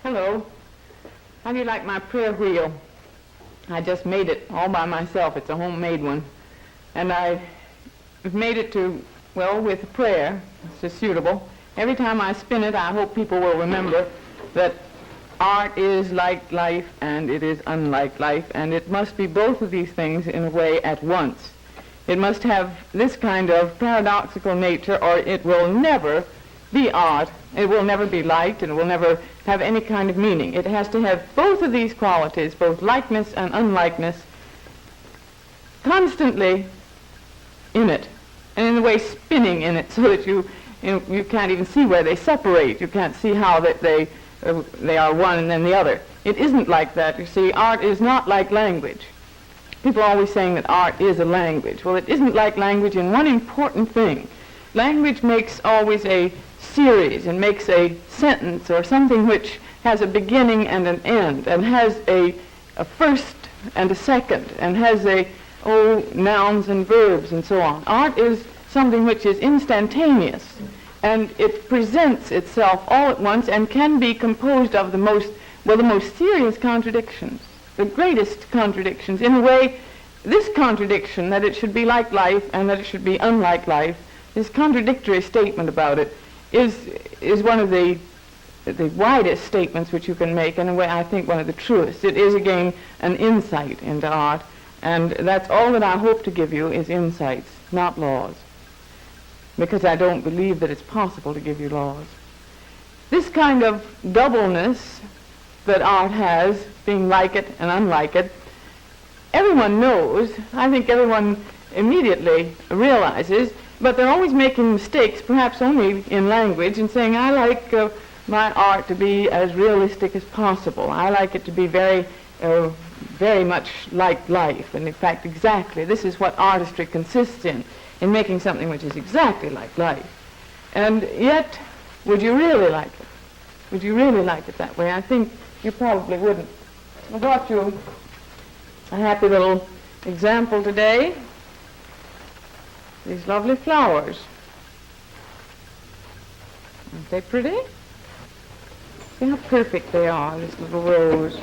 Hello. How do you like my prayer wheel? I just made it all by myself. It's a homemade one. And I've made it to, well, with prayer. It's just suitable. Every time I spin it, I hope people will remember that art is like life and it is unlike life, and it must be both of these things in a way at once. It must have this kind of paradoxical nature, or it will never be art. It will never be light, and it will never have any kind of meaning. It has to have both of these qualities, both likeness and unlikeness, constantly in it, and in a way spinning in it, so that you can't even see where they separate. You can't see how that they are one and then the other. It isn't like that. You see, art is not like language. People are always saying that art is a language. Well, it isn't like language in one important thing. Language makes always a series and makes a sentence or something which has a beginning and an end, and has a first and a second, and has nouns and verbs and so on. Art is something which is instantaneous, and it presents itself all at once and can be composed of the most serious contradictions, the greatest contradictions. In a way, this contradiction, that it should be like life and that it should be unlike life, this contradictory statement about it is one of the widest statements which you can make, and in a way I think one of the truest. It is again an insight into art, and that's all that I hope to give you is insights, not laws, because I don't believe that it's possible to give you laws. This kind of doubleness that art has, being like it and unlike it, everyone knows. I think everyone immediately realizes, but they're always making mistakes, perhaps only in language, and saying, I like my art to be as realistic as possible. I like it to be very much like life, and in fact exactly. This is what artistry consists in making something which is exactly like life. And yet, would you really like it? Would you really like it that way? I think you probably wouldn't. I brought you a happy little example today. These lovely flowers. Aren't they pretty? See how perfect they are, this little rose.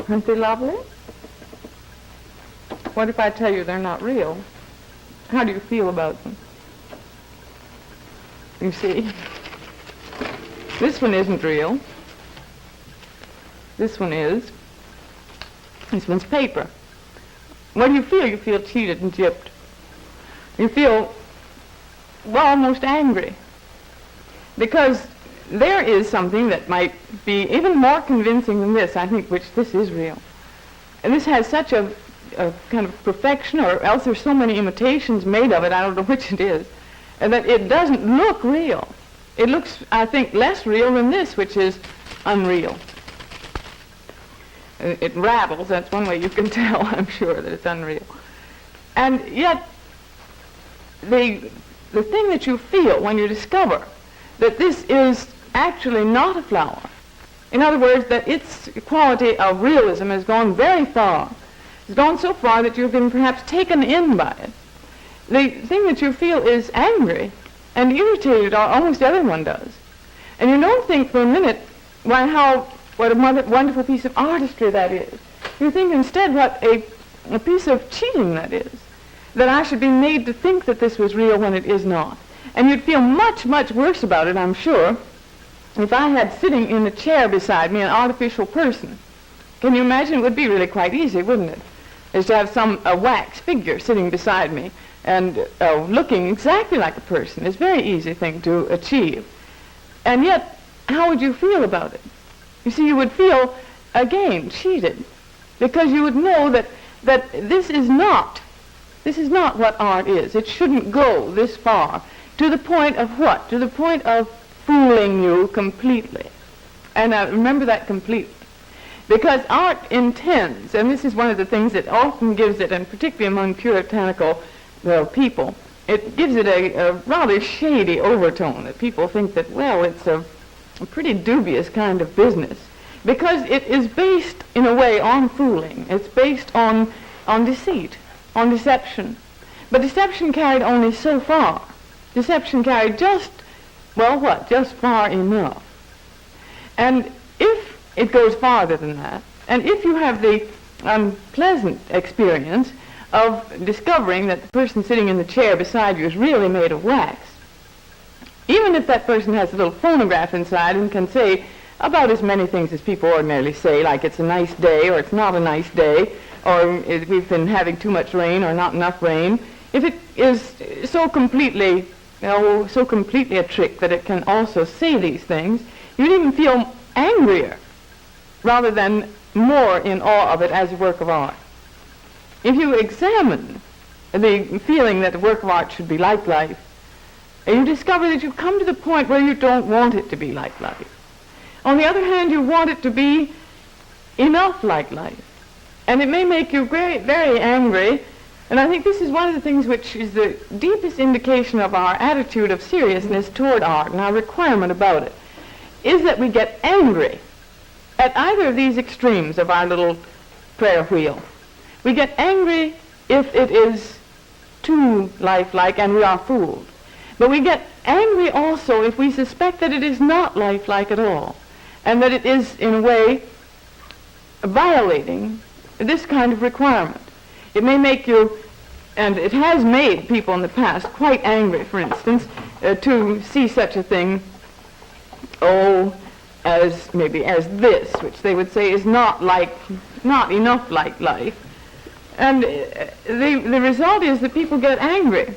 Aren't they lovely? What if I tell you they're not real? How do you feel about them? You see, this one isn't real. This one is. This one's paper. What do you feel? You feel cheated and gypped. You feel, well, almost angry. Because there is something that might be even more convincing than this, I think, which this is real. And this has such a kind of perfection, or else there's so many imitations made of it, I don't know which it is, and that it doesn't look real. It looks, I think, less real than this, which is unreal. It rattles. That's one way you can tell, I'm sure, that it's unreal. And yet, the thing that you feel when you discover that this is actually not a flower, in other words, that its quality of realism has gone very far, has gone so far that you've been perhaps taken in by it. The thing that you feel is angry and irritated, or almost everyone does. And you don't think for a minute, why, what a wonderful piece of artistry that is. You think instead what a piece of cheating that is, that I should be made to think that this was real when it is not. And you'd feel much, much worse about it, I'm sure, if I had sitting in the chair beside me an artificial person. Can you imagine? It would be really quite easy, wouldn't it? Is to have a wax figure sitting beside me and looking exactly like a person. It's a very easy thing to achieve. And yet, how would you feel about it? You see, you would feel, again, cheated, because you would know that this is not what art is. It shouldn't go this far. To the point of what? To the point of fooling you completely. And remember that completely. Because art intends, and this is one of the things that often gives it, and particularly among puritanical people, it gives it a rather shady overtone, that people think that, well, it's a pretty dubious kind of business, because it is based in a way on fooling. It's based on deceit, on deception. But deception carried only so far. Deception carried just far enough. And if it goes farther than that, and if you have the unpleasant experience of discovering that the person sitting in the chair beside you is really made of wax, even if that person has a little phonograph inside and can say about as many things as people ordinarily say, like it's a nice day or it's not a nice day, or we've been having too much rain or not enough rain, if it is so completely a trick that it can also say these things, you'd even feel angrier rather than more in awe of it as a work of art. If you examine the feeling that the work of art should be like life, you discover that you've come to the point where you don't want it to be like life. On the other hand, you want it to be enough like life. And it may make you very, very angry. And I think this is one of the things which is the deepest indication of our attitude of seriousness toward art and our requirement about it, is that we get angry at either of these extremes of our little prayer wheel. We get angry if it is too lifelike and we are fooled. But we get angry also if we suspect that it is not lifelike at all, and that it is, in a way, violating this kind of requirement. It may make you, and it has made people in the past quite angry, for instance, to see such a thing, as this, which they would say is not enough like life. And the result is that people get angry.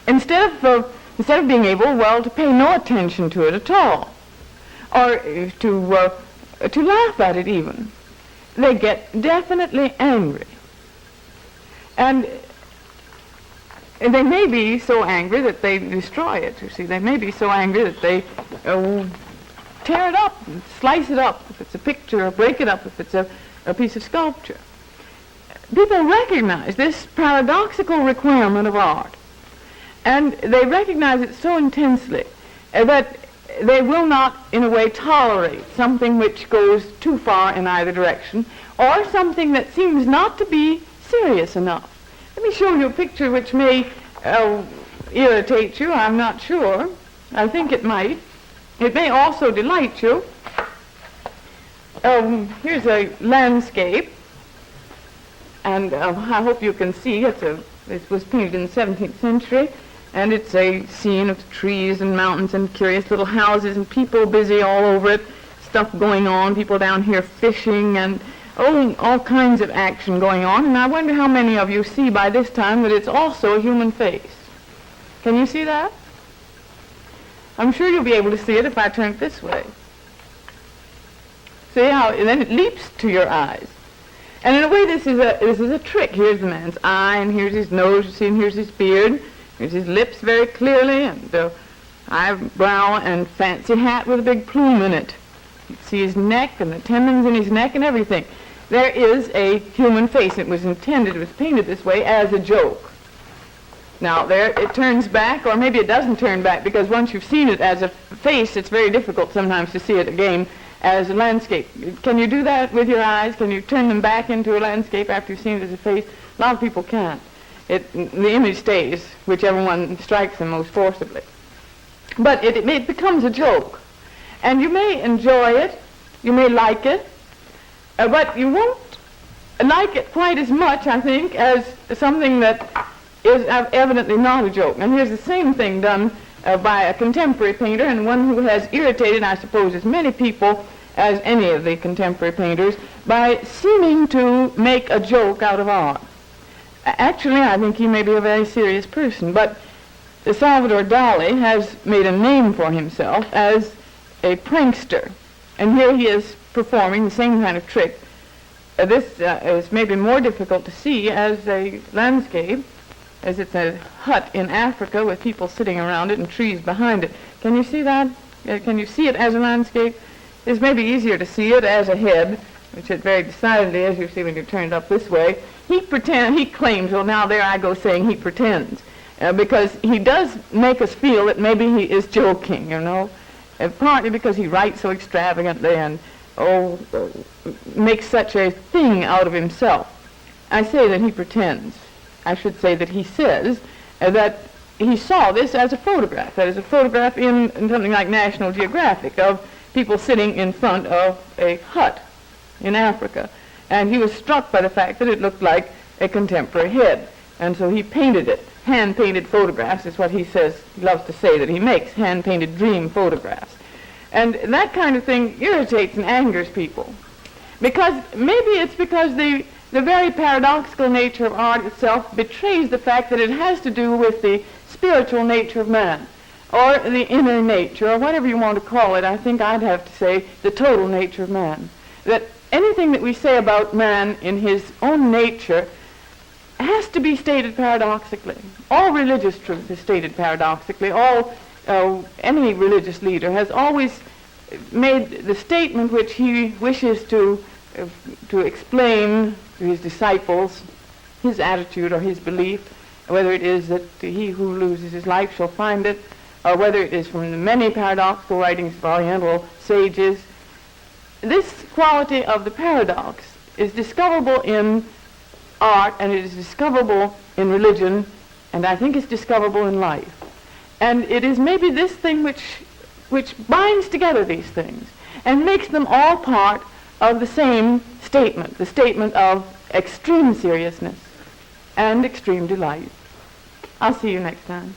Instead of being able, to pay no attention to it at all, or to laugh at it even, they get definitely angry. And they may be so angry that they destroy it, you see. They may be so angry that they tear it up and slice it up if it's a picture, or break it up if it's a piece of sculpture. People recognize this paradoxical requirement of art, and they recognize it so intensely that they will not, in a way, tolerate something which goes too far in either direction, or something that seems not to be serious enough. Let me show you a picture which may irritate you. I'm not sure. I think it might. It may also delight you. Here's a landscape, and I hope you can see it was painted in the 17th century, and it's a scene of trees and mountains and curious little houses and people busy all over it, stuff going on, people down here fishing, and all kinds of action going on. And I wonder how many of you see by this time that it's also a human face. Can you see that? I'm sure you'll be able to see it if I turn it this way. See how, and then it leaps to your eyes. And in a way, this is a trick. Here's the man's eye, and here's his nose, you see, and here's his beard. Here's his lips very clearly, and eyebrow and fancy hat with a big plume in it. You see his neck and the tendons in his neck and everything. There is a human face. It was painted this way as a joke. Now, there it turns back, or maybe it doesn't turn back, because once you've seen it as a face, it's very difficult sometimes to see it again as a landscape. Can you do that with your eyes? Can you turn them back into a landscape after you've seen it as a face? A lot of people can't. The image stays, whichever one strikes them most forcibly. But it becomes a joke. And you may enjoy it, you may like it, but you won't like it quite as much, I think, as something that is evidently not a joke. And here's the same thing done by a contemporary painter, and one who has irritated, I suppose, as many people as any of the contemporary painters, by seeming to make a joke out of art. Actually, I think he may be a very serious person, but Salvador Dali has made a name for himself as a prankster. And here he is performing the same kind of trick. This is maybe more difficult to see as a landscape, as it's a hut in Africa with people sitting around it and trees behind it. Can you see that? Can you see it as a landscape? It's maybe easier to see it as a head, which it very decidedly is, you see when you turn it up this way. He claims, well, now there I go saying he pretends, because he does make us feel that maybe he is joking, you know, partly because he writes so extravagantly and makes such a thing out of himself. I say that he pretends. I should say that he says that he saw this as a photograph. That is a photograph in something like National Geographic of people sitting in front of a hut in Africa. And he was struck by the fact that it looked like a contemporary head. And so he painted it. Hand-painted photographs is what he says, he loves to say that he makes, hand-painted dream photographs. And that kind of thing irritates and angers people. Because maybe it's because the very paradoxical nature of art itself betrays the fact that it has to do with the spiritual nature of man, or the inner nature, or whatever you want to call it. I think I'd have to say the total nature of man. That anything that we say about man in his own nature has to be stated paradoxically. All religious truth is stated paradoxically. Any religious leader has always made the statement which he wishes to explain to his disciples, his attitude or his belief, whether it is that he who loses his life shall find it, or whether it is from the many paradoxical writings of Oriental sages. This quality of the paradox is discoverable in art, and it is discoverable in religion, and I think it's discoverable in life. And it is maybe this thing which binds together these things and makes them all part of the same statement, the statement of extreme seriousness and extreme delight. I'll see you next time.